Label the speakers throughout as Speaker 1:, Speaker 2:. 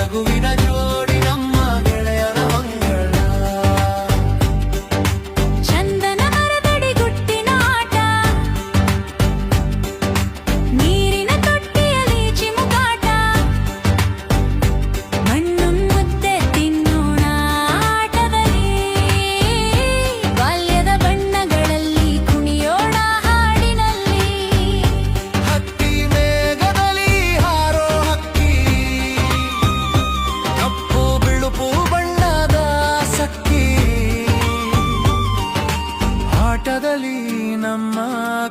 Speaker 1: ನಗುವಿನ ಜೋಡಿ ನಮ್ಮ ಗೆಳೆಯರ ಮಂಗಳ.
Speaker 2: ಚಂದನ ಮರದಡಿ ಗುಟ್ಟಿನ ಆಟ, ನೀರಿನ ತೊಟ್ಟಿಯಲ್ಲಿ ಚಿಮುಕಾಟ, ಮಣ್ಣು ಮುದ್ದೆ ತಿನ್ನೋಣ ಆಟದಲ್ಲಿ, ಬಾಲ್ಯದ ಬಣ್ಣಗಳಲ್ಲಿ ಕುಣಿಯೋಣ ಹಾಡಿನಲ್ಲಿ.
Speaker 1: ಹಕ್ಕಿ ಮೇಘದಲ್ಲಿ ಹಾರೋ ಹಕ್ಕಿ, ಕಪ್ಪು ಬಿಳುಪು ಬಣ್ಣದ ಸಕ್ಕಿ, ಆಟದಲ್ಲಿ ನಮ್ಮ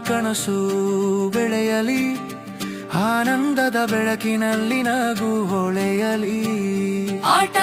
Speaker 1: ಕನಸು ಬೆಳೆಯಲಿ, ಆನಂದದ ಬೆಳಕಿನಲ್ಲಿ ನಗು ಹೊಳೆಯಲಿ.
Speaker 2: ಆಟ